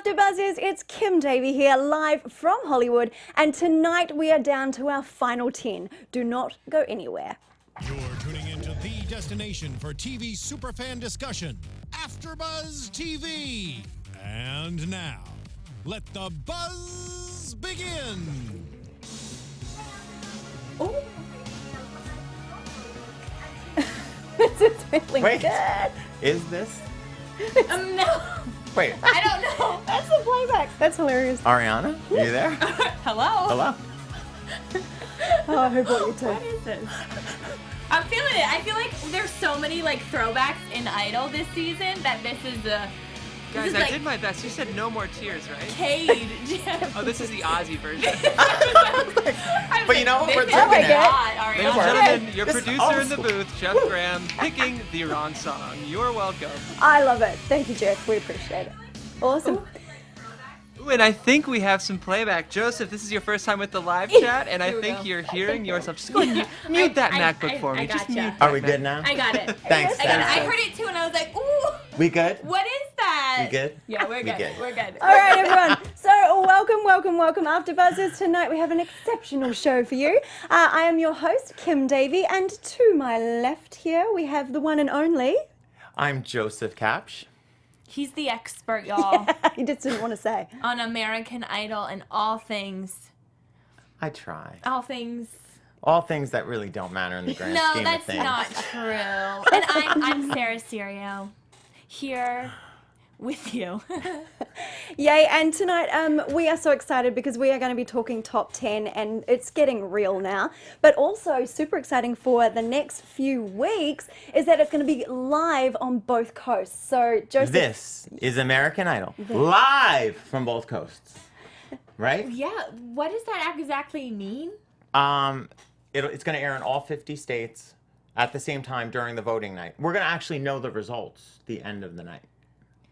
AfterBuzzers, it's Kim Davey here, live from Hollywood, and tonight we are down to our final 10. Do not go anywhere. You're tuning into the destination for TV superfan discussion, AfterBuzz TV. And now, let the buzz begin. Oh. This is feeling Wait, good. is this? No. Wait. I don't know. That's the playback. That's hilarious. Ariana, are you there? Hello? Hello? Oh, who brought you to? What is this? I'm feeling it. I feel like there's so many like throwbacks in Idol this season that this is the Guys, I did my best. You said no more tears, right? Cade. Oh, this is the Ozzy version. But you know what? We're This is drinking it. not Ladies and Ariana. gentlemen, your This is producer in the awesome. booth, Jeff Graham, picking the wrong song. You're welcome. I love it. Thank you, Jeff. We appreciate it. Awesome. Ooh, and I think we have some playback. Joseph, this is your first time with the live chat, and I Here we think go. you're hearing yourself. Just go and mute that MacBook for me. I Just gotcha. mute Are we that good Mac- now? I got it. Thanks. I got it. thanks. I heard it too, and I was like, ooh, We good? what is that? We good? Yeah, we're We good. good. We're good. All right, everyone. So, welcome, AfterBuzzers. Tonight we have an exceptional show for you. I am your host, Kim Davey, and to my left here we have the one and only. I'm Joseph Kapsch. He's the expert, y'all, He just didn't want to say. on American Idol and all things. I try. All things. All things that really don't matter in the grand No, scheme of that's things. not true. And I'm Sarah Serio, here with you. Yay, and tonight we are so excited because we are going to be talking top 10 and it's getting real now. But also super exciting for the next few weeks is that it's going to be live on both coasts. So Joseph... This is American Idol, live from both coasts, right? Yeah, what does that exactly mean? It's going to air in all 50 states at the same time during the voting night. We're going to actually know the results the end of the night.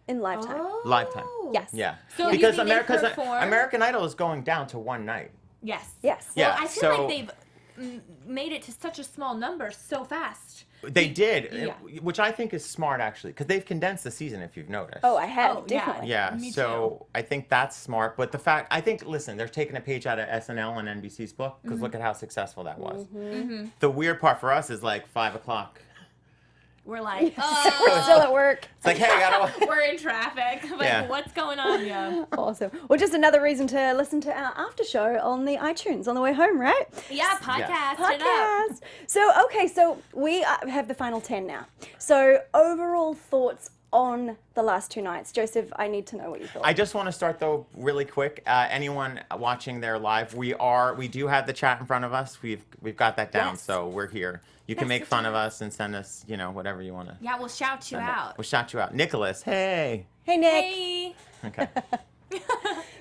In lifetime. Oh. Lifetime. Yes. Yeah. So you because think they America's perform- American Idol is going down to one night. Yes. Yes. Well, Yeah, I feel so- like they've made it to such a small number so fast. They did, Yeah. which I think is smart actually, because they've condensed the season. If you've noticed. Oh, I have, Oh, yeah. definitely. Yeah, Me so I think that's smart. But the fact, I think, listen, they're taking a page out of SNL and NBC's book because look at how successful that was. The weird part for us is like 5 o'clock. We're like, We're still at work. It's like, hey, I gotta. we're in traffic. Like, Yeah. what's going on? Yeah. Awesome. Well, just another reason to listen to our after show on the iTunes on the way home, right? Yeah, podcast it up. Podcast. So, okay, so we have the final 10 now. So, overall thoughts on the last two nights. Joseph, I need to know what you thought. I just want to start though really quick. Anyone watching there live, we do have the chat in front of us. We've got that down, Yes. so we're here. You can Yes, make it's fun of us and send us, whatever you want to. Yeah, we'll shout you out. We'll shout you out. Nicholas, hey. Hey, Nick. Hey. Okay.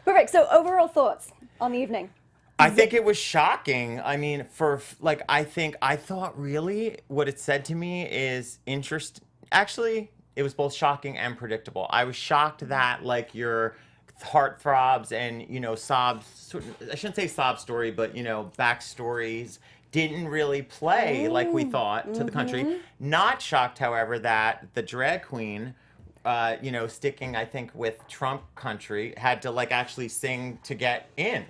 Perfect. So, overall thoughts on the evening. I think it was shocking. I mean, I thought really what it said to me is actually, it was both shocking and predictable. I was shocked that like your heart throbs and, sobs, I shouldn't say sob story, but, backstories didn't really play like we thought to the country. Not shocked, however, that the drag queen, sticking, I think, with Trump country, had to like actually sing to get in.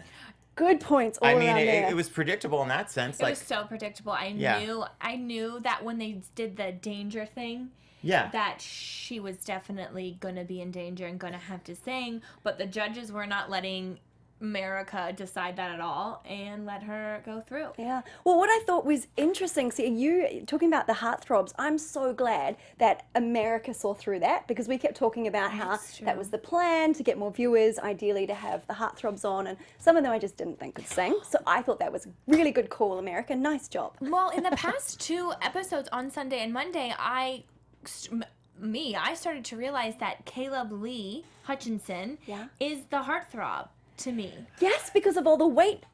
Good points all I mean, around there. it was predictable in that sense. It was so predictable. Yeah. I knew that when they did the danger thing, Yeah. that she was definitely going to be in danger and going to have to sing, but the judges were not letting America decide that at all and let her go through. Yeah. Well, what I thought was interesting, see, you talking about the heartthrobs, I'm so glad that America saw through that because we kept talking about how That's true. that was the plan to get more viewers, ideally to have the heartthrobs on, and some of them I just didn't think could sing. So I thought that was a really good call, America. Nice job. Well, in the past two episodes on Sunday and Monday, I started to realize that Caleb Lee Hutchinson Yeah. is the heartthrob to me. Yes, because of all the weight,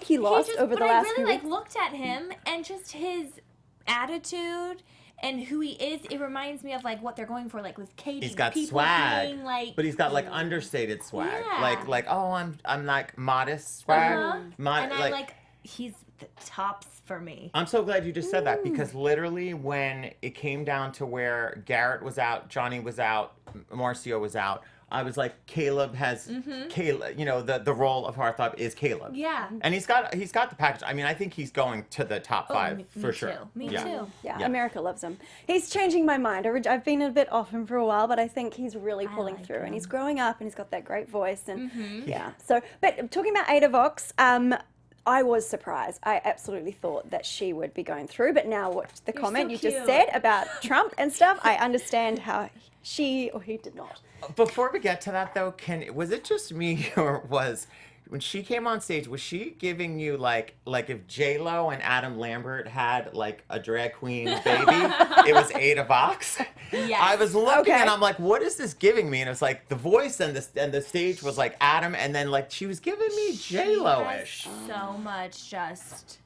he lost over the last But I few really weeks. looked at him and just his attitude and who he is. It reminds me of like what they're going for, like with Katy. He's got people swag, being, like, but he's got like understated swag, Yeah. like oh I'm like modest swag, Uh-huh. And I like he's the tops for me. I'm so glad you just said that because literally when it came down to where Garrett was out, Johnny was out, Marcio was out, I was like, Caleb has Caleb. You know, the role of Heartthrob is Caleb. Yeah. And he's got the package. I mean, I think he's going to the top 5 me for sure. too. Me yeah. too. Yeah, Yeah. America loves him. He's changing my mind. I've been a bit off him for a while, but I think he's really pulling like through, and him. he's growing up, and he's got that great voice, and yeah. So, but talking about Ada Vox, I was surprised. I absolutely thought that she would be going through, but now what the comment so you just cute. said about Trump and stuff, I understand how she or he did not. Before we get to that, though, was it just me, or was when she came on stage, was she giving you like if J Lo and Adam Lambert had like a drag queen baby, it was Ada Vox? Yes. I was looking Okay. and I'm like, what is this giving me? And it's like the voice and the stage was like Adam, and then like she was giving me J Lo-ish. So much just.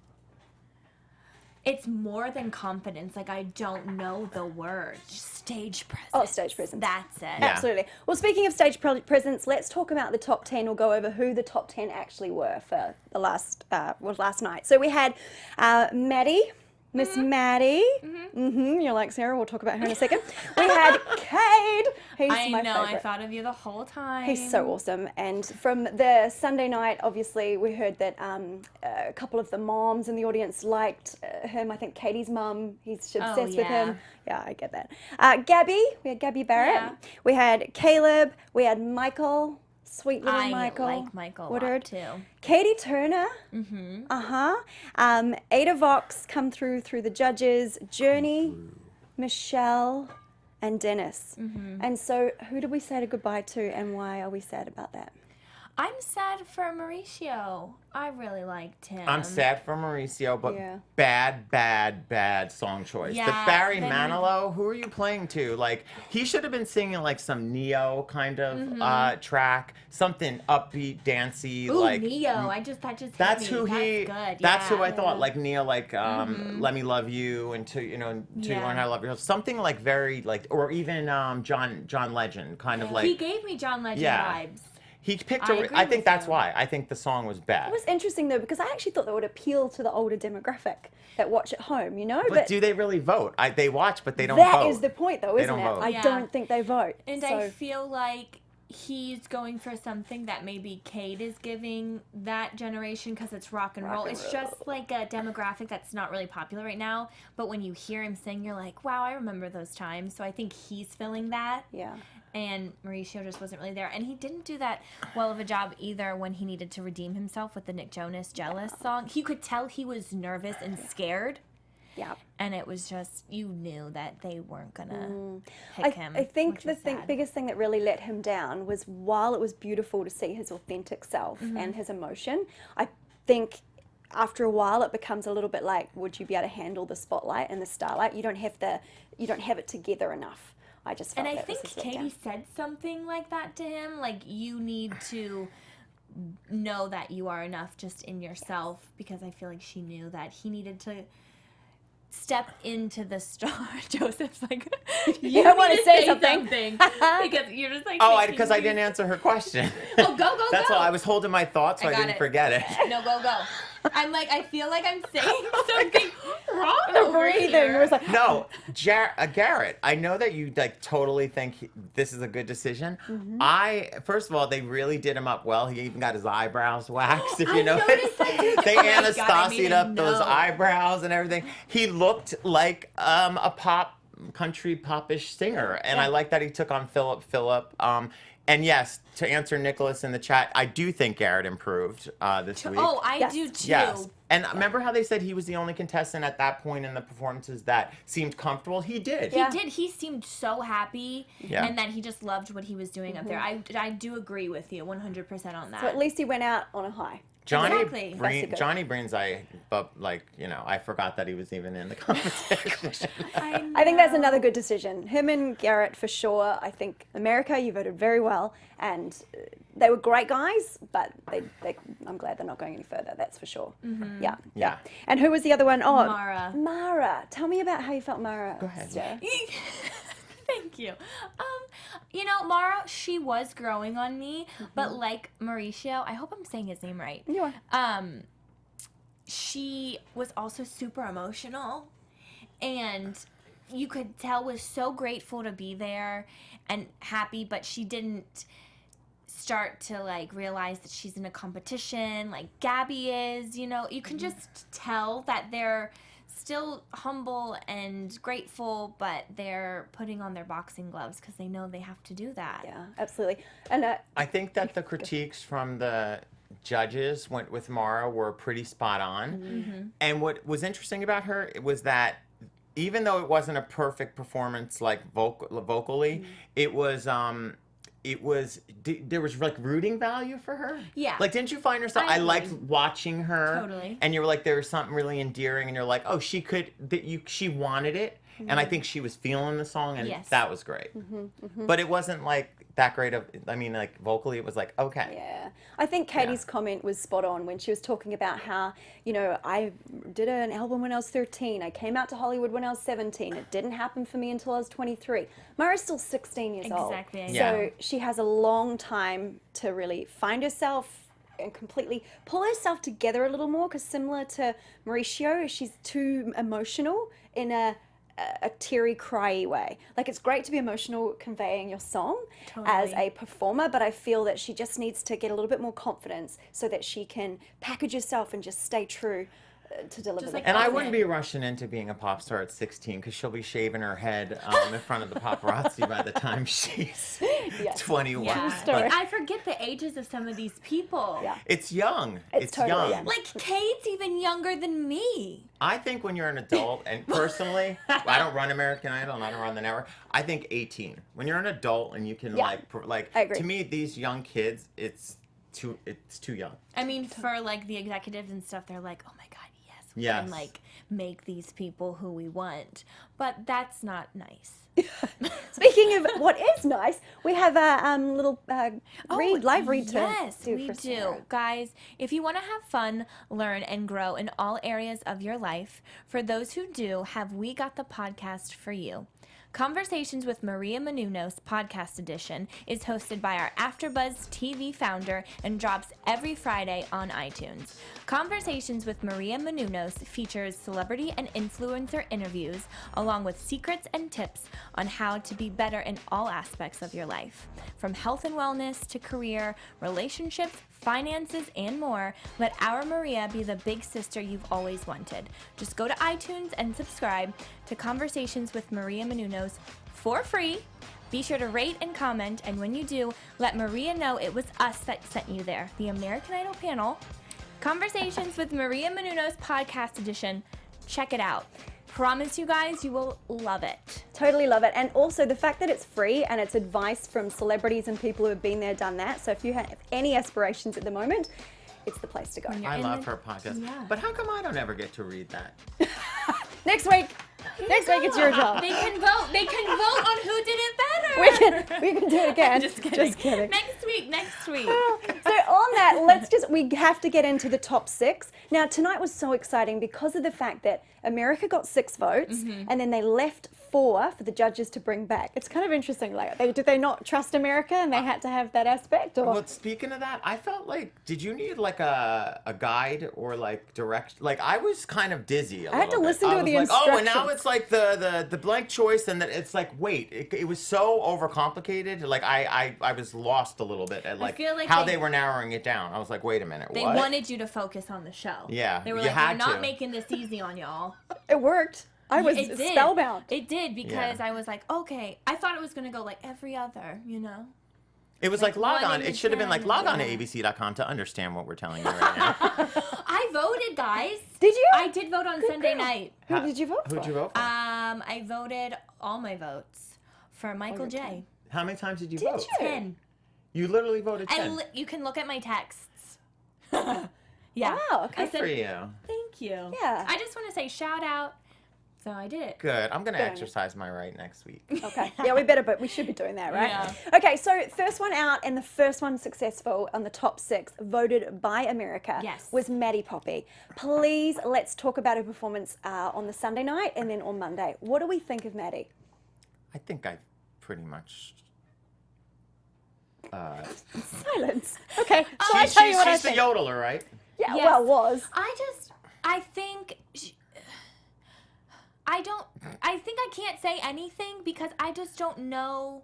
It's more than confidence. Like, I don't know the word. Stage presence. Oh, stage presence. That's it. Yeah. Absolutely. Well, speaking of stage presence, let's talk about the top 10. We'll go over who the top 10 actually were for the last night. So we had Maddie, Miss Maddie. You're like, Sarah, we'll talk about her in a second. We had Cade. He's I my know. favorite. I thought of you the whole time. He's so awesome. And from the Sunday night, obviously, we heard that a couple of the moms in the audience liked him. I think Katie's mum, he's obsessed with yeah. him. Yeah, I get that. Gabby, we had Gabby Barrett. Yeah. We had Caleb. We had Michael, sweet little I Michael. like Michael a Woodard. lot, too. Katy Turner. Ada Vox come through the judges. Journey, Michelle, and Dennis. And so who did we say goodbye to, and why are we sad about that? I'm sad for Mauricio. I really liked him. I'm sad for Mauricio, but Yeah. bad song choice. Yeah, the Barry then- Manilow, who are you playing to? Like, he should have been singing like some Neo kind of track, something upbeat, dancey. Ooh, like Neo. That just That's hit who me. he. That's good. That's yeah. who I thought. Like Neo, like "Let Me Love You" and to Yeah. learn how to love yourself. Something like very like, or even John Legend, kind of like. He gave me John Legend Yeah. vibes. He picked I a. agree I think with that's you. why. I think the song was bad. It was interesting though, because I actually thought that would appeal to the older demographic that watch at home, you know? But do they really vote? They watch, but they don't that vote. is the point though, They isn't don't it? vote. I Yeah. don't think they vote. And so, I feel like he's going for something that maybe Kate is giving that generation because it's rock and roll. and It's roll. just like a demographic that's not really popular right now. But when you hear him sing, you're like, wow, I remember those times. So I think he's filling that. yeah. And Mauricio just wasn't really there. And he didn't do that well of a job either when he needed to redeem himself with the Nick Jonas Jealous song. You could tell he was nervous and scared. Yeah. And it was just, you knew that they weren't going to pick him. I think which the was sad. biggest thing that really let him down was while it was beautiful to see his authentic self and his emotion, I think after a while it becomes a little bit like, would you be able to handle the spotlight and the starlight? You don't have it together enough. I just felt And I that was think his Katie letdown. said something like that to him. Like, you need to know that you are enough just in yourself, because I feel like she knew that he needed to step into the star. Joseph's like, you don't wanna need say something. because you're just like, Oh, making because I me- didn't answer her question. Oh, go. That's why I was holding my thoughts so I got didn't it. forget it. No, go. I'm like, I feel like I'm saying something wrong The over breathing here. was like, No, Garrett, I know that you like totally think this is a good decision. First of all, they really did him up well. He even got his eyebrows waxed, if you I notice. noticed that too. They Oh my God, I Anastasia'd didn't up those know. eyebrows and everything. He looked like a country popish singer, and I like that he took on Phillip. And yes, to answer Nicholas in the chat, I do think Garrett improved this week. Oh, I Yes. do too. Yes. And remember how they said he was the only contestant at that point in the performances that seemed comfortable? He did. Yeah. He did. He seemed so happy, Yeah. and that he just loved what he was doing up there. I do agree with you 100% on that. so at least he went out on a high. Exactly. That's a good- Johnny Breen's, I forgot that he was even in the competition. I think that's another good decision. Him and Garrett for sure. I think America, you voted very well, and they were great guys. But I'm glad they're not going any further. That's for sure. Yeah. Yeah. And who was the other one? Oh, Mara. Mara. Tell me about how you felt, Mara. Go ahead. Sarah. Thank you. Mara, she was growing on me, but like Mauricio, I hope I'm saying his name right. You are. She was also super emotional, and you could tell was so grateful to be there and happy, but she didn't start to like realize that she's in a competition like Gabby is, you know. You can just tell that they're still humble and grateful, but they're putting on their boxing gloves because they know they have to do that. Yeah, absolutely. And I think that the critiques from the judges went with Mara were pretty spot on. And what was interesting about her was that even though it wasn't a perfect performance like vocally, it was there was like rooting value for her. Yeah. Like, didn't you find yourself? I I liked agree. watching her. Totally. And you were like, there was something really endearing, and you're like, oh, she could. She wanted it, and I think she was feeling the song, and Yes. that was great. But it wasn't like that great of. I mean, like vocally, it was like okay. yeah, I think Katie's comment was spot on when she was talking about how, you know, I did an album when I was 13. I came out to Hollywood when I was 17. It didn't happen for me until I was 23. Mara's still 16 years old. Exactly. Yeah. So she has a long time to really find herself and completely pull herself together a little more, because similar to Mauricio, she's too emotional in a teary, cryy way. Like, it's great to be emotional conveying your song as a performer, but I feel that she just needs to get a little bit more confidence so that she can package herself and just stay true to deliver Just the like And I Awesome. wouldn't be rushing into being a pop star at 16 because she'll be shaving her head in front of the paparazzi by the time she's Yes. 21. Yeah. story. Like, I forget the ages of some of these people. Yeah. It's young. It's totally young. young. Like, Kate's even younger than me. I think when you're an adult, and personally, I don't run American Idol and I don't run the network. I think 18. When you're an adult and you can Yeah. I agree. to me, these young kids, it's too young. I mean, for like the executives and stuff, they're like, oh my God, yes, we Yes. can like make these people who we want. But that's not nice. Speaking of what is nice, we have a little live read to Yes, do we for do. Sarah. Guys, if you want to have fun, learn, and grow in all areas of your life, for those who do, have We Got the Podcast for you. Conversations with Maria Menounos Podcast Edition is hosted by our AfterBuzz TV founder and drops every Friday on iTunes. Conversations with Maria Menounos features celebrity and influencer interviews, along with secrets and tips on how to be better in all aspects of your life. From health and wellness to career, relationships, finances, and more, let our Maria be the big sister you've always wanted. Just go to iTunes and subscribe to Conversations with Maria Menounos for free. Be sure to rate and comment, and when you do, let Maria know it was us that sent you there, the American Idol panel. Conversations with Maria Menounos Podcast Edition. Check it out. Promise you guys, you will love it. Totally love it. And also the fact that it's free and it's advice from celebrities and people who have been there, done that. So if you have any aspirations at the moment, it's the place to go. You're I in love the- her podcast. Yeah. But how come I don't ever get to read that? Next week it's your job. They can vote. They can vote on who did it better. We can do it again. Just kidding. Just kidding. Next week. So on that, we have to get into the top 6. Now, tonight was so exciting because of the fact that America got 6 votes, and then they left 4 for the judges to bring back. It's kind of interesting. Like, did they not trust America and they had to have that aspect? Or Well, speaking of that, I felt like, did you need like a guide or like direct? Like, I was kind of dizzy. I had to listen to the Oh, and now instructions. it's like the blank choice, and that it's like, wait, it was so overcomplicated. Like I was lost a little bit at like, feel like how they- they were narrowing it down. I was like, wait a minute, They what? wanted you to focus on the show. Yeah, They were you like, had we're not to. making this easy on y'all. it worked. I was It did. spellbound. It did because Yeah. I was like, okay. I thought it was going to go like every other, you know? It was like, log 1 on. in It should have been like 10, log on to yeah. abc.com to understand what we're telling you right now. I voted, guys. Did you? I did vote on Sunday girl. night. Who did you vote for? Who'd you vote for? I voted all my votes for Michael your J. How many times did you Did vote? you? 10. You literally voted 10. And you can look at my texts. Yeah. Wow, okay. I Good for said, you. thank you. Yeah. I just want to say shout out. So I did it. Good. I'm going to Good on you. exercise my right next week. Okay. Yeah, we should be doing that, right? Yeah. Okay, so first one out and the first one successful on the top 6, voted by America, Yes. was Maddie Poppy. Please, let's talk about her performance on the Sunday night and then on Monday. What do we think of Maddie? I think I pretty much. Silence. Okay. So I tell you what I She's the think. yodeler, right? Yeah, Yes. well, was. I think I think I can't say anything because I just don't know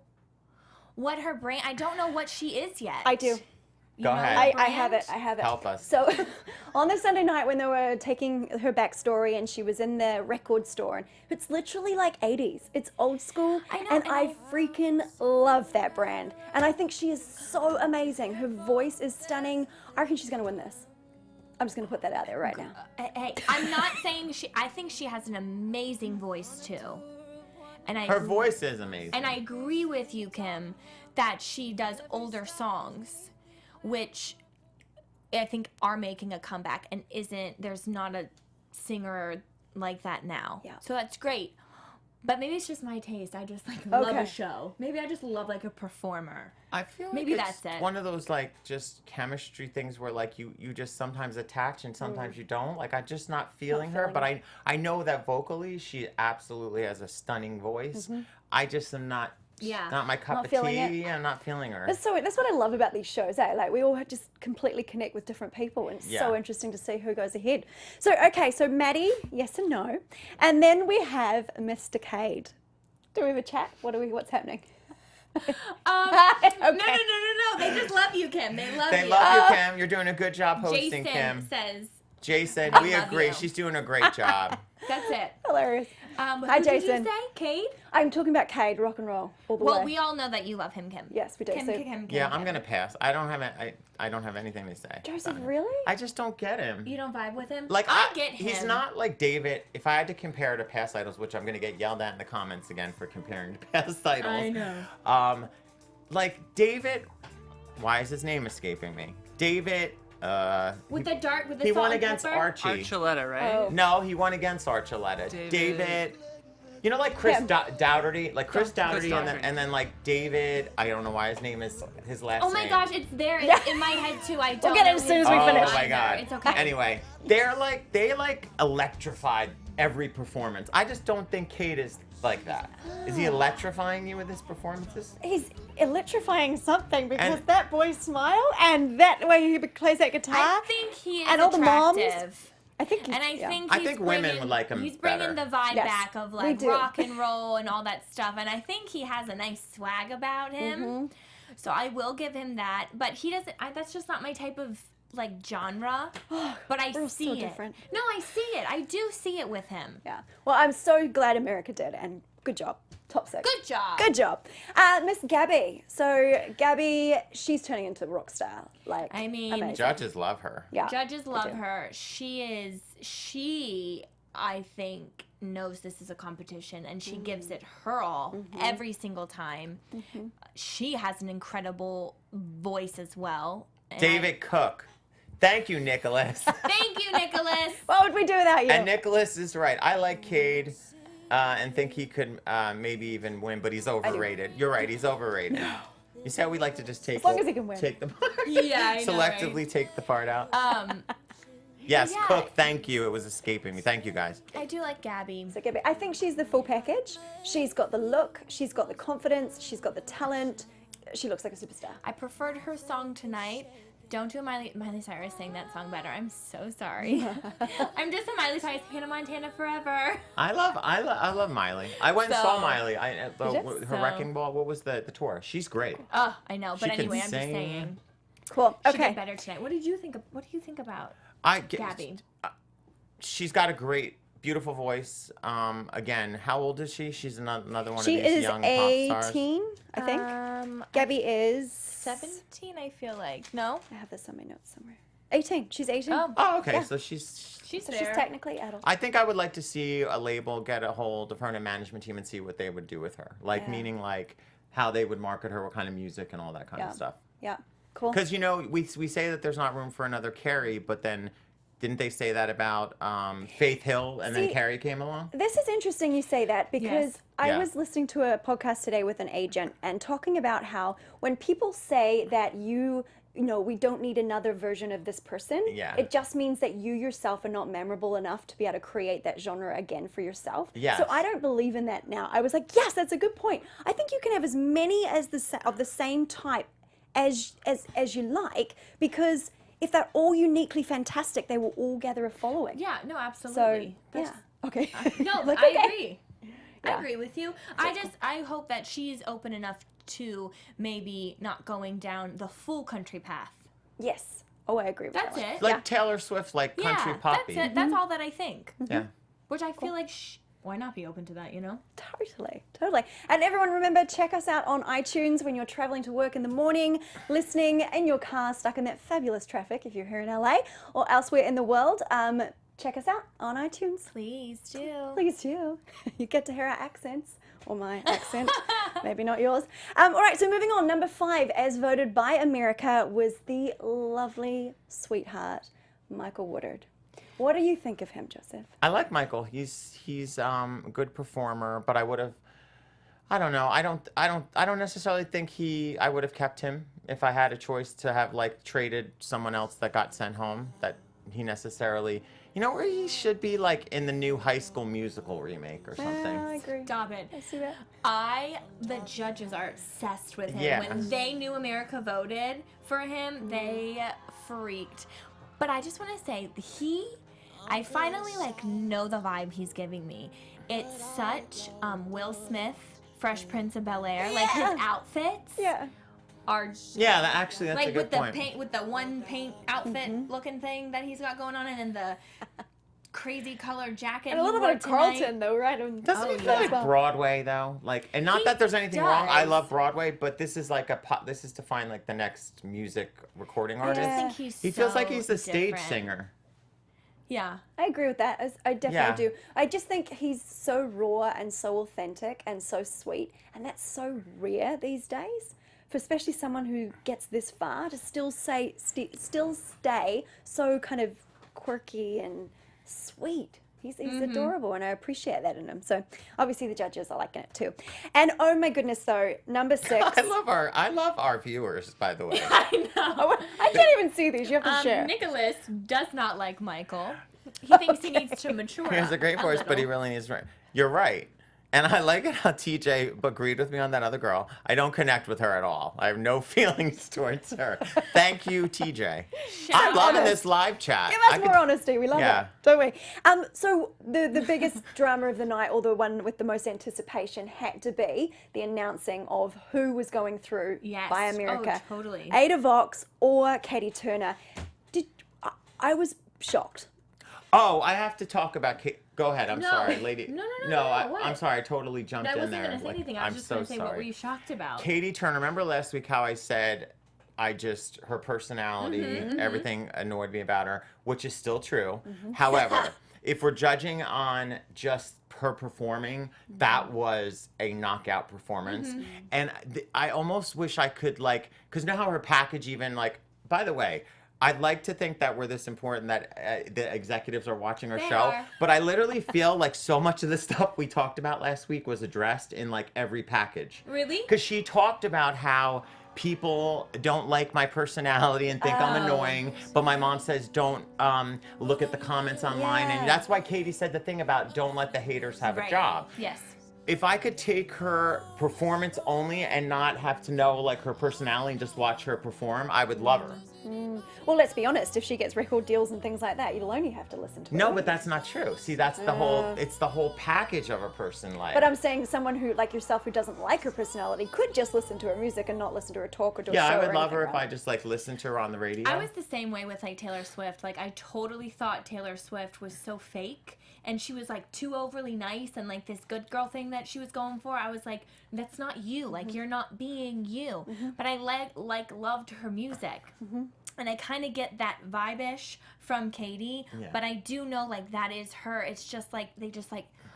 what her brand, I don't know what she is yet. I do. Go know ahead. her I have it. brand? I have it. Help us. So, on the Sunday night when they were taking her backstory and she was in the record store, and it's literally like 80s. It's old school. I know, And and I freaking love that brand. And I think she is so amazing. Her voice is stunning. I reckon she's going to win this. I'm just going to put that out there right now. Hey, I'm not saying I think she has an amazing voice too. And Her voice is amazing. And I agree with you, Kim, that she does older songs, which I think are making a comeback and there's not a singer like that now. Yeah. So that's great. But maybe it's just my taste. I just love Okay. a show. Maybe I just love a performer. I feel like Maybe it's that's it. one of those just chemistry things where you just sometimes attach and sometimes you don't. I'm just not feeling her, but I know that vocally she absolutely has a stunning voice. I just am not my cup Not of feeling tea. it. I'm not feeling her. That's what I love about these shows, eh? We all just completely connect with different people, and it's so Yeah. interesting to see who goes ahead. So, okay, so Maddie, yes and no. And then we have Mr. Cade. Do we have a chat? What's happening? No. They just love you, Kim. They love They you. love you, Kim. You're doing a good job hosting, Jason Kim. says, Jason, I we love agree. you. She's doing a great job. that's it. Hilarious. Hi, Jason. Did you say Kate? I'm talking about Cade, rock and roll, all the way. Well, we all know that you love him, Kim. Yes, we do. Kim, So- Kim. Yeah, I'm gonna pass. I don't have anything to say. Joseph, really? I just don't get him. You don't vibe with him? Like I get him. He's not like David. If I had to compare to past idols, which I'm gonna get yelled at in the comments again for comparing to past idols. I know. Like David, why is his name escaping me? David. With the dart, with the He salt won and against pepper? Archie. Archuleta, right? Oh. No, he won against Archuleta. David. You know, like Chris Kim. Dougherty, Chris Dougherty, Dougherty. and then like David. I don't know why his name is his last name. Oh my gosh, it's there. It's in my head too. I don't get it know as soon his as we name finish. Oh my either. god. It's okay. Anyway, they electrified every performance. I just don't think Kate is like that. Is he electrifying you with his performances? He's electrifying something because And- that boy's smile and that way he plays that guitar. I think he is And all the moms. attractive. I think he's, And I yeah. think I he's think women bringing- would like him He's bringing better. the vibe Yes, back of we like do. rock and roll and all that stuff. And I think he has a nice swag about him. Mm-hmm. So I will give him that. But he doesn't. That's just not my type of genre. But I We're see so it. different. No, I see it. I do see it with him. Yeah. Well, I'm so glad America did, and good job. Top 6. Good job. Good job. Miss Gabby. So, Gabby, she's turning into a rock star. I mean, amazing. Judges love her. Yeah. Judges love do. her. She, I think, knows this is a competition and she gives it her all every single time. She has an incredible voice as well. And David Cook. Thank you, Nicholas. Thank you, Nicholas. What would we do without you? And Nicholas is right. I like Cade and think he could maybe even win, but he's overrated. You're right, he's overrated. You said we like to just take As long as he can win. take the part. Yeah, I know, selectively right? take the part out. Yes, yeah. Cook, thank you. It was escaping me. Thank you, guys. I do like Gabby. So, Gabby, I think she's the full package. She's got the look, she's got the confidence, she's got the talent. She looks like a superstar. I preferred her song tonight. Don't do a Miley Cyrus sang that song better. I'm so sorry. I'm just a Miley Cyrus Hannah Montana forever. I love Miley. I went and saw So- Miley. you? Her So- Wrecking Ball. What was the tour? She's great. Oh, I know. But She can anyway, I'm just sing. saying. Cool. She Okay. did better tonight. What do you think about I get, Gabby? She's got a great, beautiful voice. Again, how old is she? She's another one She of these is young pop stars. 18, I think. Gabby is 17, I feel like. No? I have this on my notes somewhere. 18. She's 18. Oh. Oh, okay. Yeah. So she's. She's So there. she's technically adult. I think I would like to see a label get a hold of her and a management team and see what they would do with her. Like, Yeah. meaning like how they would market her, what kind of music and all that kind Yeah. of stuff. Yeah. Cool. Because we say that there's not room for another Carrie, but then didn't they say that about Faith Hill and then See, Carrie came along? This is interesting you say that because Yes. I Yeah. was listening to a podcast today with an agent and talking about how when people say that you know, we don't need another version of this person, Yeah. it just means that you yourself are not memorable enough to be able to create that genre again for yourself. Yes. So I don't believe in that now. I was like, yes, that's a good point. I think you can have as many as of the same type as you like, because if they're all uniquely fantastic, they will all gather a following. Yeah, no, absolutely. So, yeah. Okay. No, Like, I okay. agree. I agree with you. I hope that she's open enough to maybe not going down the full country path. Yes. Oh, I agree with That's that one. it. Like Taylor Swift, like country Yeah, poppy. that's it. That's all that I think. Yeah. Which I feel like, why not be open to that, you know? Totally, totally. And everyone, remember, check us out on iTunes when you're traveling to work in the morning, listening in your car, stuck in that fabulous traffic if you're here in LA or elsewhere in the world. Check us out on iTunes. Please do. Please do. You get to hear our accents, or my accent, maybe not yours. All right, so moving on. Number 5, as voted by America, was the lovely sweetheart, Michael Woodard. What do you think of him, Joseph? I like Michael. He's a good performer, but I would have. I don't know. I don't necessarily think I would have kept him if I had a choice to have like traded someone else that got sent home. That he necessarily. You know where he should be, like in the new High School Musical remake or something. I agree. Stop it. I see that. The judges are obsessed with him. Yeah. When they knew America voted for him, they freaked. But I just want to say, I finally like know the vibe he's giving me. It's such Will Smith, Fresh Prince of Bel-Air. Like his outfits are Yeah, that's like a good with the point. paint, with the one paint outfit looking thing that he's got going on, and then the crazy colored jacket. And a little he bit wore of tonight. Carlton, though, right? Doesn't he feel like Broadway though? Like, and not He that there's anything wrong. I does. love Broadway, but this is like this is to find like the next music recording I artist. just think he's He feels like so he's the stage different. singer. Yeah. I agree with that. I definitely do. I just think he's so raw and so authentic and so sweet, and that's so rare these days. For especially someone who gets this far to still stay so kind of quirky and sweet. He's adorable, and I appreciate that in him. So obviously the judges are liking it too. And oh my goodness, though, number 6. I love our viewers, by the way. I know. I can't even see these. You have to share. Nicholas does not like Michael. He thinks he needs to mature. He has a great voice, but he really needs. You're right. And I like it how TJ agreed with me on that other girl. I don't connect with her at all. I have no feelings towards her. Thank you, TJ. I'm loving this live chat. Give us more honesty. We love it, don't we? So the biggest drama of the night, or the one with the most anticipation, had to be the announcing of who was going through by America. Oh, totally. Ada Vox or Katy Turner. I was shocked. Oh, I have to talk about Kate. Go ahead. I'm sorry, lady. No, I'm sorry. I totally jumped in there. I wasn't going to say anything. I was just going to say, what were you shocked about? Katy Turner. Remember last week how I said her personality, everything annoyed me about her, which is still true. However, if we're judging on just her performing, that was a knockout performance. And I almost wish I could because now how her package even by the way, I'd like to think that we're this important that the executives are watching our show, but I literally feel like so much of the stuff we talked about last week was addressed in every package. Really? Because she talked about how people don't like my personality and think I'm annoying, but my mom says don't look at the comments online, and that's why Katy said the thing about don't let the haters have a job. Yes. If I could take her performance only and not have to know her personality and just watch her perform, I would love her. Well, let's be honest. If she gets record deals and things like that, you'll only have to listen to her. No, but that's not true. See, that's the whole. It's the whole package of a person. But I'm saying someone who, like yourself, who doesn't like her personality, could just listen to her music and not listen to her talk or do a show. Yeah, I would or love her anything, if I just listened to her on the radio. I was the same way with Taylor Swift. I totally thought Taylor Swift was so fake, and she was too overly nice, and this good girl thing that she was going for. I was like, that's not you. You're not being you. But I loved her music. And I kind of get that vibe-ish from Katy, but I do know that is her. It's just they just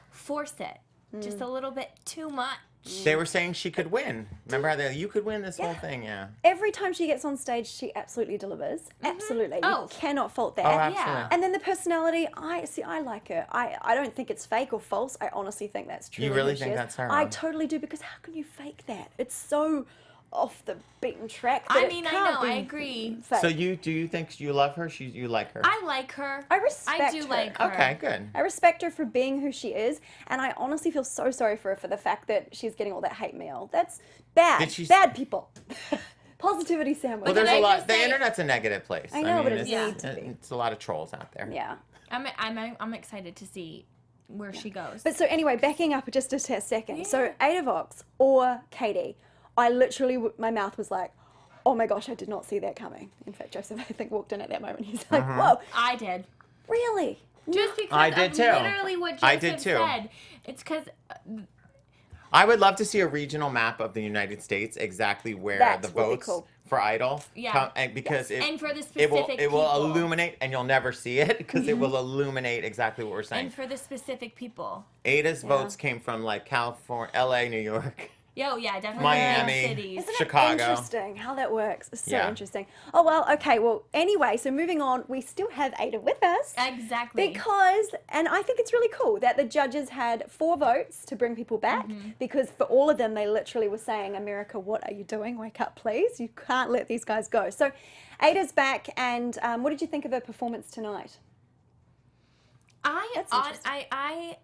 force it just a little bit too much. They were saying she could win. Remember how you could win this whole thing? Yeah. Every time she gets on stage, she absolutely delivers. Absolutely. You cannot fault that. Oh, absolutely. Yeah. And then the personality, I like her. I don't think it's fake or false. I honestly think that's true. You really think that's her? I totally do, because how can you fake that? It's so off the beaten track. I mean, I know, I agree. So do you think you love her? You like her? I like her. I respect I do her. like her. Okay, good. I respect her for being who she is, and I honestly feel so sorry for her for the fact that she's getting all that hate mail. That's bad. Bad people. Positivity sandwich. Well, there's Can a I lot. just The say- internet's a negative place. I know, but it it's, needs to be. it's a lot of trolls out there. Yeah. I'm excited to see where she goes. But so anyway, backing up just a second. So Ada Vox or Katy, I literally, my mouth was like, oh my gosh, I did not see that coming. In fact, Joseph, I think, walked in at that moment. He's like, whoa. I did. Really? Just because I did of too. literally what Joseph I did too. said. It's because I would love to see a regional map of the United States, exactly where That the would be votes cool. for Idol Yeah. come, because and for the it will specific it will people. illuminate, and you'll never see it because it will illuminate exactly what we're saying. And for the specific people. Ada's votes came from like California, LA, New York. Yo, yeah, definitely Miami. big cities. Isn't Chicago. it interesting how that works? It's so Yeah. interesting. Oh, well, okay. Well, anyway, so moving on, we still have Ada with us. Exactly. Because, and I think it's really cool that the judges had 4 votes to bring people back because for all of them, they literally were saying, America, what are you doing? Wake up, please. You can't let these guys go. So Ada's back, and what did you think of her performance tonight? That's interesting.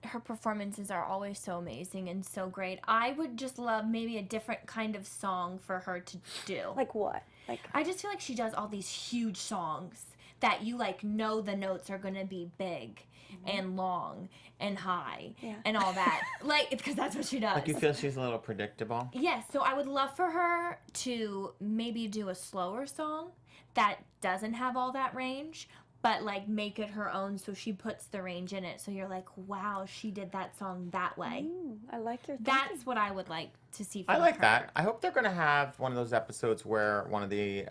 Her performances are always so amazing and so great. I would just love maybe a different kind of song for her to do. Like what? Like I just feel like she does all these huge songs that you like know the notes are gonna be big and long and high and all that. Like, because that's what she does. Like you feel she's a little predictable. Yes, so I would love for her to maybe do a slower song that doesn't have all that range, but like make it her own so she puts the range in it. So you're like, wow, she did that song that way. I like your thinking. That's what I would like to see from I like her. that. I hope they're going to have one of those episodes where one of the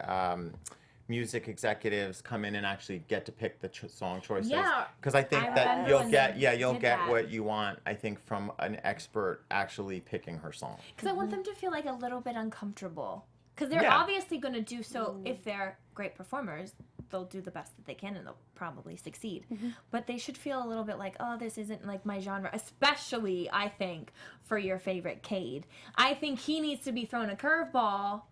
music executives come in and actually get to pick the song choices. Yeah. Because I think I that remember you'll when get, they you'll did get that. what you want, I think, from an expert actually picking her song. Because I want them to feel like a little bit uncomfortable. Because they're Yeah. obviously going to do so. If they're great performers, they'll do the best that they can and they'll probably succeed. But they should feel a little bit like, oh, this isn't like my genre. Especially, I think, for your favorite Cade. I think he needs to be thrown a curveball.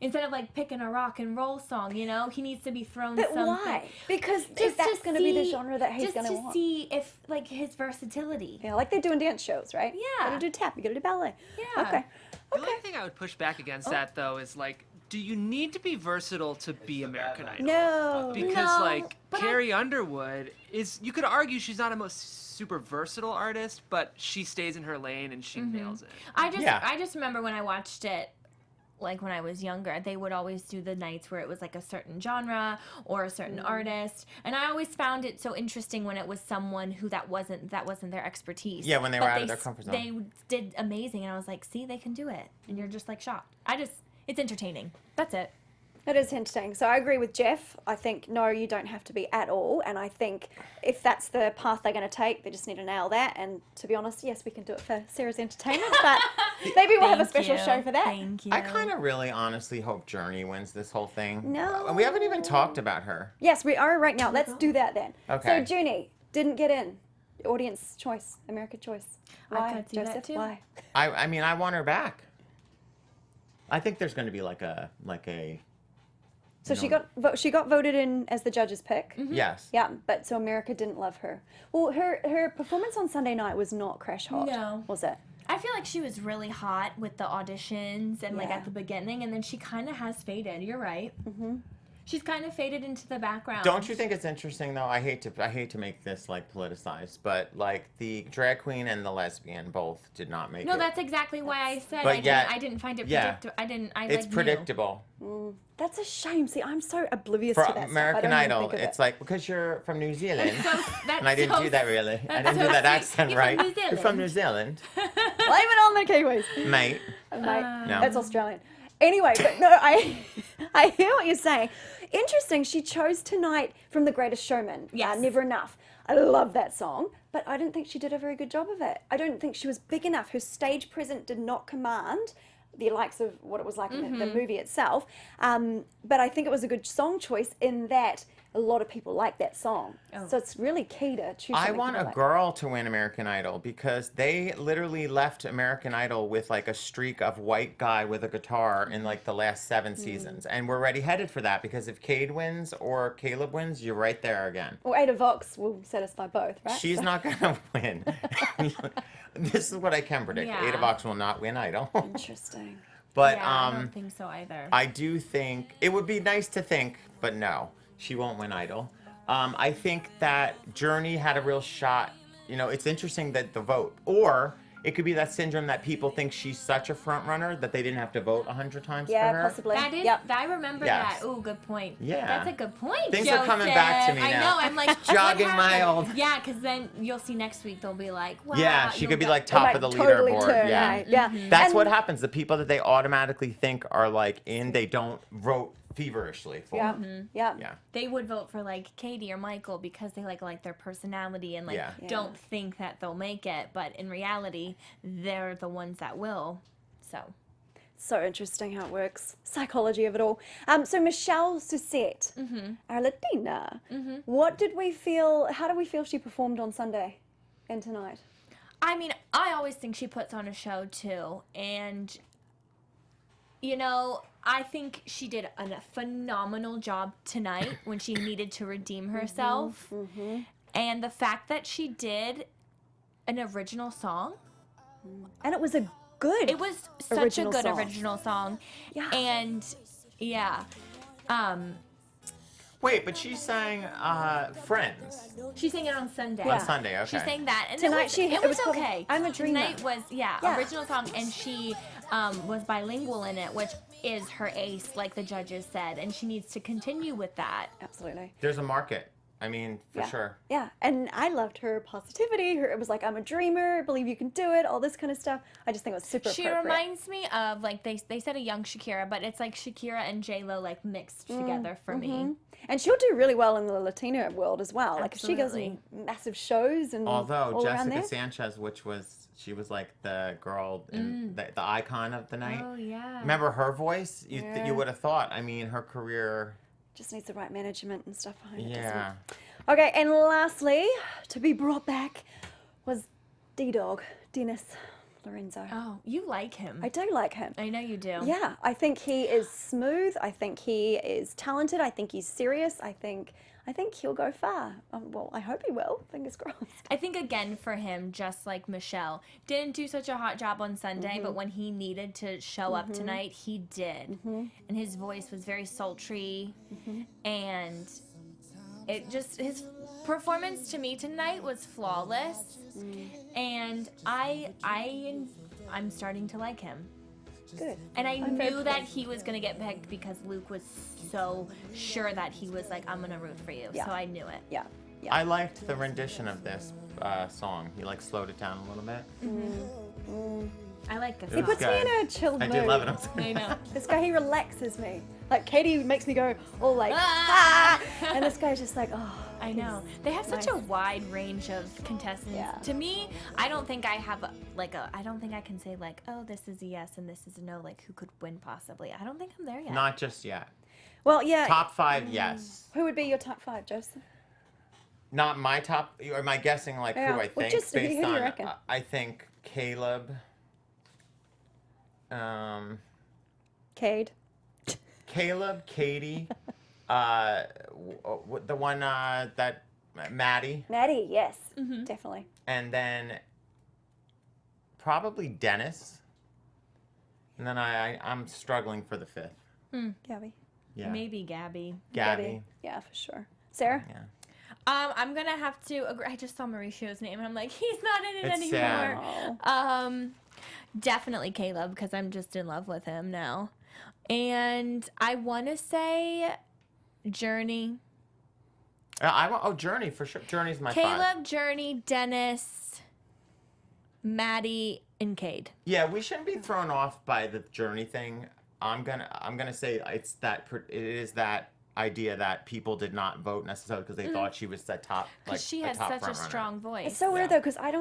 Instead of like picking a rock and roll song, you know, he needs to be thrown But something. why? Because Just if that's to going to be the see- genre that he's just going to to want. see if like his versatility. Yeah, like they do in dance shows, right? Yeah. You gotta do tap, you gotta do ballet. Yeah. Okay. The only thing I would push back against that, though, is like, do you need to be versatile to be American Idol? No. Because No, like but Carrie Underwood is, you could argue she's not a most super versatile artist, but she stays in her lane and she nails it. I Yeah. just remember when I watched it, like when I was younger, they would always do the nights where it was like a certain genre or a certain artist, and I always found it so interesting when it was someone who that wasn't their expertise. Yeah, when they were But out of their comfort zone. They did amazing, and I was like, see, they can do it, and you're just like shocked. It's entertaining. That's it. It is entertaining. So I agree with Jeff. I think, no, you don't have to be at all. And I think if that's the path they're going to take, they just need to nail that. And to be honest, yes, we can do it for Sarah's entertainment, but maybe we'll have a special show for that. Thank you. I kind of really honestly hope Journey wins this whole thing. No. And we haven't even talked about her. Yes, we are right now. Let's do that then. Okay. So Junie didn't get in. Audience choice, American choice. Why, could see that Joseph? too. Why? I mean, I want her back. I think there's going to be like a So No. she got voted in as the judge's pick. yes. Yeah, but so America didn't love her. Well, her performance on Sunday night was not crash hot. No. Was it? I feel like she was really hot with the auditions and like Yeah. at the beginning, and then she kind of has faded. You're right. Mm-hmm. She's kind of faded into the background. Don't you think it's interesting though? I hate to make this like politicized, but like the drag queen and the lesbian both did not make it. No, that's exactly why I said But yet- I didn't find it yeah. predictable. I It's like knew. predictable. That's a shame. See, I'm so oblivious For to that American stuff. I don't Idol, even think of it's it. like because you're from New Zealand. That's And I didn't so- do that really. I that's didn't do so that sweet. accent You're right. from New You're from New Zealand. Zealand, Blame it on the Kiwis. mate. Mate, No. that's Australian. Anyway, but no, I hear what you're saying. Interesting. She chose Tonight from The Greatest Showman. Yes. Never Enough. I love that song, but I didn't think she did a very good job of it. I don't think she was big enough. Her stage presence did not command the likes of what it was like in the movie itself. But I think it was a good song choice in that a lot of people like that song. So it's really key to choose I something want people a like. girl to win American Idol because they literally left American Idol with like a streak of white guy with a guitar in like the last 7 seasons. And we're already headed for that because if Cade wins or Caleb wins, you're right there again. Well, Ada Vox will satisfy both, right? She's not going to win. This is what I can predict. Yeah. Ada Vox will not win Idol. Interesting. But Yeah, I don't think so either. I do think it would be nice to think, but no, she won't win Idol. I think that Journey had a real shot you know, it's interesting that the vote, or it could be that syndrome that people think she's such a front runner that they didn't have to vote 100 times Yeah, for her. possibly. That is, Yep. I remember Yes. that. Oh, good point. Yeah. That's a good point, Things are coming back to me Joseph. now. I know, I'm like, Jogging what my happened? old- Yeah, because then you'll see next week they'll be like, wow. Yeah, she could be like It might top of the totally leaderboard. turn, Yeah. right? Yeah. That's And- what happens. The people that they automatically think are like in, they don't vote feverishly for. Yeah. Yeah. Yeah. They would vote for like Katy or Michael because they like their personality and like Yeah. don't think that they'll make it, but in reality, they're the ones that will. So interesting how it works. Psychology of it all. So Michelle Suzette, our Latina. What did we feel? How do we feel she performed on Sunday and tonight? I mean, I always think she puts on a show too, and you know, I think she did a phenomenal job tonight when she needed to redeem herself. And the fact that she did an original song, And it was a good. it was such a Original good song. original song. Yeah. And yeah, Wait, but she sang Friends. she sang it on Sunday. On Sunday, okay. She sang that, and Tonight it was called okay. I'm a Dreamer. Tonight was Yeah. original song, and she was bilingual in it, which is her ace, like the judges said, and she needs to continue with that. Absolutely. There's a market. I mean, for Yeah. sure. Yeah, and I loved her positivity. It was like, I'm a dreamer, I believe you can do it, all this kind of stuff. I just think it was super She appropriate. reminds me of like they said a young Shakira, but it's like Shakira and J-Lo like mixed together for me. And she'll do really well in the Latino world as well. Like, she goes Absolutely. in massive shows and Although all around Jessica there. Sanchez, she was like the girl, in the icon of the night. Oh yeah. Remember her voice? Yeah. You would have thought. I mean, her career. Just needs the right management and stuff behind it, doesn't Yeah. it? Okay, and lastly, to be brought back was D-Dog, Dennis Lorenzo. Oh, you like him. I do like him. I know you do. Yeah, I think he is smooth. I think he is talented. I think he's serious. I think he'll go far. Well, I hope he will. Fingers crossed. I think again for him, just like Michelle, didn't do such a hot job on Sunday, but when he needed to show up tonight, he did. And his voice was very sultry, and his performance to me tonight was flawless, and I'm starting to like him. Good. And I I'm very knew that he was going to get picked because Luke was so sure that he was like, I'm going to root for you. Yeah. So I knew it. Yeah. Yeah. I liked the rendition of this song. He like slowed it down a little bit. I like this He song. puts me in a chilled I mood. did love it. I'm sorry. I know. This guy, he relaxes me. Like, Katy makes me go all like, Ah! and this guy's just like, oh. I know. They have such a wide range of contestants. Yeah. To me, I don't think I have I don't think I can say like, oh, this is a yes and this is a no, like who could win possibly. I don't think I'm there yet. Not just yet. Well, yeah. Top 5, yes. Who would be your top 5, Joseph? Not my top. Or am I guessing like Yeah. who I Well, think just who do based you on? reckon? I think Caleb. Cade. Caleb, Katy, the one that Maddie, Maddie, yes. Definitely. and then probably Dennis, and then I'm struggling for the 5th. Gabby. Yeah, Maybe Gabby. Gabby. Yeah, for sure. Sarah? Yeah, I'm gonna have to agree. I just saw Mauricio's name and I'm like, he's not in it It's sad. anymore. Oh. Definitely Caleb because I'm just in love with him now. And I want to say Journey. Journey for sure. Journey's my 5. Caleb, Journey, Dennis, Maddie, and Cade. Yeah, we shouldn't be thrown off by the Journey thing. I'm gonna say it is that idea that people did not vote necessarily because they thought she was the top. Because she a had top such a front runner. strong voice. It's so weird though, because I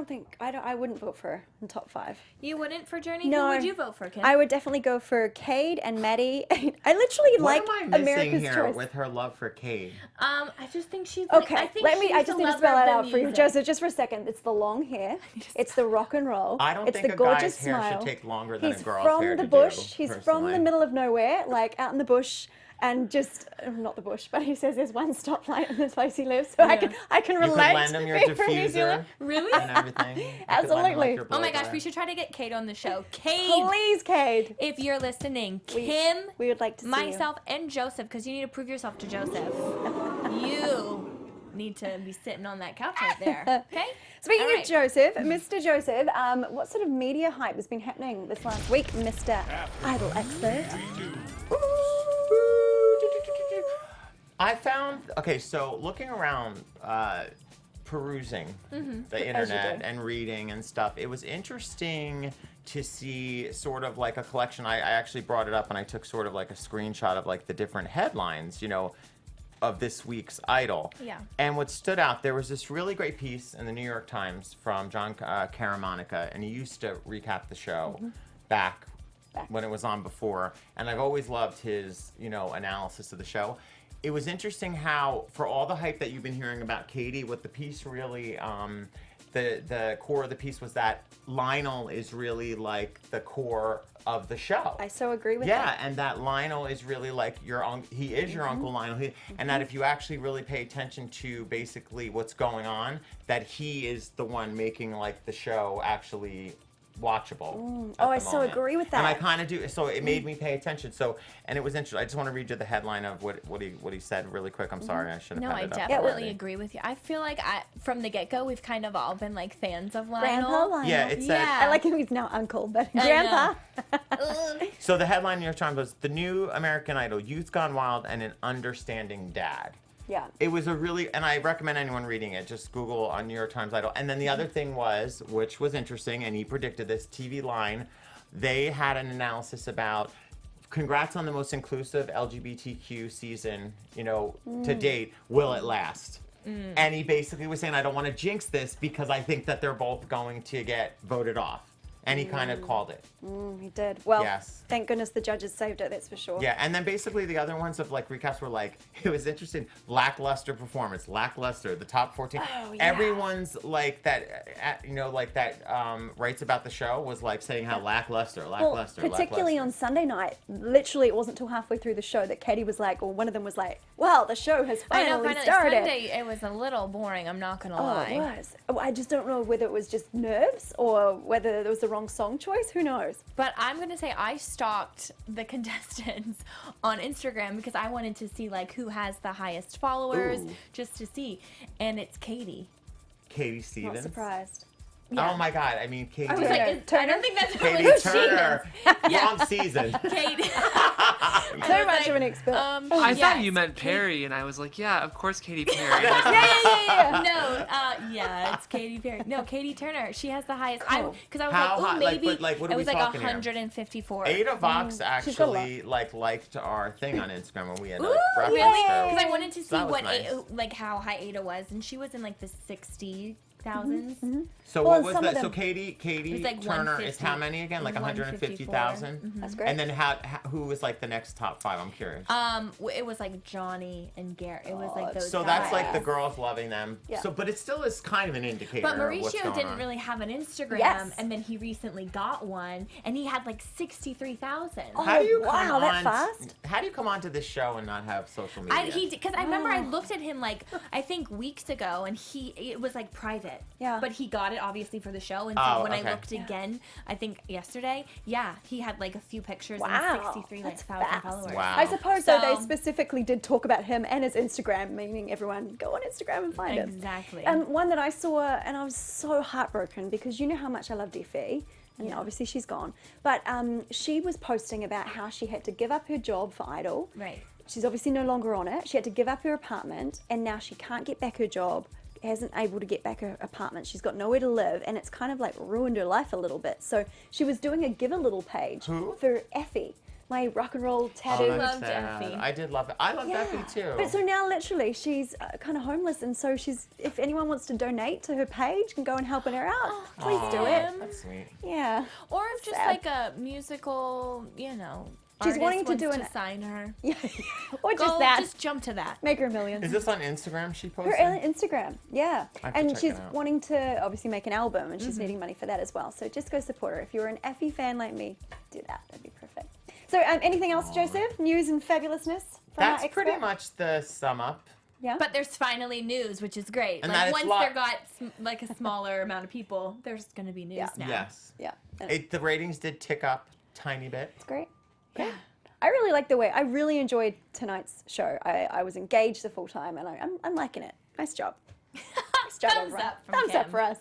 wouldn't vote for her in top 5. You wouldn't for Journey? No. Who would you vote for, Kim? I would definitely go for Cade and Maddie. I literally What like am I missing America's here Choice. with her love for Cade? I just think she's like, Okay, I think let me. she's I just the need to lover spell of it the out for you, music. Joseph, just for a second. It's the long hair. It's the rock and roll. I don't it's think the a gorgeous guy's hair smile. should take longer than He's a girl's from hair the to bush. do, He's from personally. the middle of nowhere, like out in the bush, and just not the bush, but he says there's one stoplight in this place he lives, so I can You relate. could lend him your being from New Zealand. diffuser Really? and everything. You could lend him, Absolutely. your Oh my blow gosh, dryer. we should try to get Cade on the show. Cade, Please, Cade. if you're listening, We- Kim, we would like to see you. myself, and Joseph, because you need to prove yourself to Joseph. You need to be sitting on that couch right there. Okay? Speaking All of right. Joseph, Mr. Joseph, what sort of media hype has been happening this last week, Mr. Idol expert? I found, okay, so looking around, perusing the internet and reading and stuff, it was interesting to see sort of like a collection. I actually brought it up and I took sort of like a screenshot of like the different headlines, you know, of this week's Idol. Yeah. And what stood out, there was this really great piece in the New York Times from John Caramonica, and he used to recap the show back when it was on before. And I've always loved his, you know, analysis of the show. It was interesting how, for all the hype that you've been hearing about Katy, what the piece really, the core of the piece was that Lionel is really like the core of the show. I so agree with Yeah, that. and that Lionel is really like he is your Uncle Lionel. And that if you actually really pay attention to basically what's going on, that he is the one making like the show actually watchable. Oh, I so agree with And I that. kind of do. So it made me pay attention. So, and it was interesting. I just want to read you the headline of what he said really quick. I'm sorry, I should have No, had I it up definitely already. agree with you. I feel like from the get-go, we've kind of all been like fans of Grandpa Lionel. Lionel. Yeah, it said. Yeah. I like him, he's now uncle, but I Grandpa. Ugh. So the headline in New York Times was "The New American Idol: Youth Gone Wild and an Understanding Dad." Yeah. It was a really, and I recommend anyone reading it. Just Google on New York Times Idol. And then the other thing was, which was interesting, and he predicted this, TV Line, they had an analysis about, congrats on the most inclusive LGBTQ season, you know, to date. Will it last? And he basically was saying, I don't want to jinx this because I think that they're both going to get voted off. And he kind of called it. He did. Well, Yes. thank goodness the judges saved it, that's for sure. Yeah, and then basically the other ones of like recaps were like, it was interesting, lackluster performance, lackluster, the top 14. Oh, yeah. Everyone's like that, you know, like that writes about the show was like saying how lackluster. Well, particularly on Sunday night, literally it wasn't until halfway through the show that Katy was like, or one of them was like, well, the show has I know, finally finally, started. Sunday, it was a little boring, I'm not going to Oh, lie. it was. Oh, I just don't know whether it was just nerves or whether there was the wrong song choice. Who knows? But I'm going to say I stalked the contestants on Instagram because I wanted to see like who has the highest followers, just to see. And it's Katy. Katy Stevens. Not surprised. Oh my God! I mean, Katy. I was It's like, like, is I don't think that's Katy who she Turner. is. Yeah. Wrong season. Katy. So much of an expert. I thought yes, you meant Perry, and I was like, yeah, of course, Katy Perry. yeah. No, yeah, it's Katy Perry. No, Katy Turner. She has the highest. Cool. Because I was How like, high? oh, Like, maybe but, like, what are it we was like talking here? 154. Ada Vox got a actually liked our thing on Instagram when we had like, Ooh, referenced really? her. Because I wanted to see that was what nice. like how high Ada was, and she was in like the 60,000s. So Well, what was some that? of So them- Katy It was like Turner is 150. how many again? Like 150,000. That's great. And then who was like the next top 5? I'm curious. It was like Johnny and Garrett. It was like those. So guys. that's like the girls loving them. Yeah. So, but it still is kind of an indicator. But of what's Mauricio going didn't on. really have an Instagram, Yes. and then he recently got one, and he had like 63,000. How do you Oh, wow, come that on? fast? How do you come onto this show and not have social media? Because I remember I looked at him like I think weeks ago, and it was like private. Yeah. But he got it obviously for the show, and so Oh, when okay. I looked again, I think yesterday, yeah, he had like a few pictures Wow, and 63 that's thousand fast. followers. Wow. I suppose though they So- specifically did talk about him and his Instagram, meaning everyone go on Instagram and find him. Exactly. One that I saw, and I was so heartbroken because you know how much I love Defee, and obviously she's gone. But she was posting about how she had to give up her job for Idol. Right. She's obviously no longer on it. She had to give up her apartment, and now she can't get back her job. Hasn't able to get back her apartment. She's got nowhere to live, and it's kind of like ruined her life a little bit. So she was doing a Give a Little page for Effie, my rock and roll tattoo. Oh, that's Loved sad. Effie. I did love it. I loved Effie too. But so now literally she's kind of homeless, and so if anyone wants to donate to her page and go and helping her out, please do it. That's sweet. Yeah. Or if just Sad. like a musical, She's artist wanting to wants do to an- sign her. Yeah. Or Go, just that. just jump to that. Make her millions. Is this on Instagram? She Her posted. Instagram, yeah. I have to And check she's it out. wanting to obviously make an album, and she's needing money for that as well. So just go support her. If you're an Effie fan like me, do that. That'd be perfect. So anything else, Joseph? News and fabulousness from our That's expert? pretty much the sum up. Yeah. But there's finally news, which is great. And that Like is once lo- there got like a smaller amount of people, there's going to be news Yeah. now. Yes. yeah. And The ratings did tick up tiny bit. it's great. Yeah. I really like the way. I really enjoyed tonight's show. I was engaged the full time, and I'm liking it. Nice job. Nice job, Thumbs everyone. up from Thumbs up Kim. for us.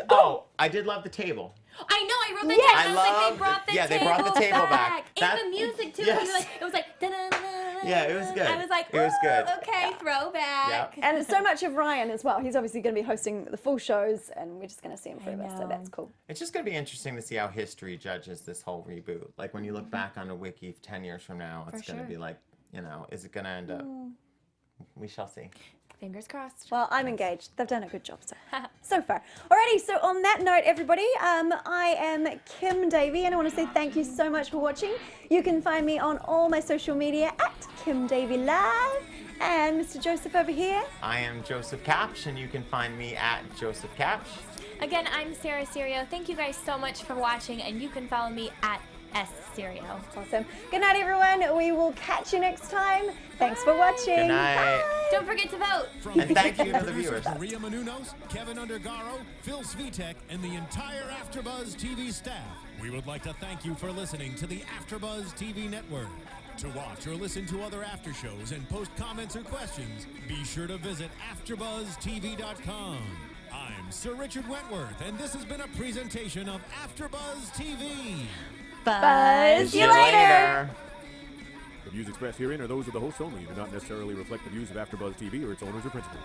Oh, I did love the table. I know, I wrote that Yes. down. I was like, I they brought the yeah, they table brought the table back. And That- the music, too. yes. It was like, da-da-da-da-da. Yeah, it was good. I was like, It was good. okay, throwback. Yeah. And so much of Ryan as well. He's obviously going to be hosting the full shows, and we're just going to see him forever. So know. that's cool. It's just going to be interesting to see how history judges this whole reboot. Like when you look back on a wiki 10 years from now, it's going to sure. be like, you know, is it going to end up? We shall see. Fingers crossed. Well, I'm engaged. They've done a good job so far. Alrighty, so on that note, everybody, I am Kim Davey, and I want to say thank you so much for watching. You can find me on all my social media at Kim Davey Live. And Mr. Joseph over here. I am Joseph Kapsch, and you can find me at Joseph Kapsch. Again, I'm Serio. Thank you guys so much for watching, and you can follow me at Serio. Awesome. Good night, everyone. We will catch you next time. Thanks for watching. Good night. Bye. Don't forget to vote. From And thank you to the producer viewers. Maria Menounos, Kevin Undergaro, Phil Svitek, and the entire AfterBuzz TV staff, we would like to thank you for listening to the AfterBuzz TV network. To watch or listen to other after shows and post comments or questions, be sure to visit AfterBuzzTV.com. I'm Sir Richard Wentworth, and this has been a presentation of AfterBuzz TV. Buzz See you later. The views expressed herein are those of the hosts only and do not necessarily reflect the views of AfterBuzz TV or its owners or principals.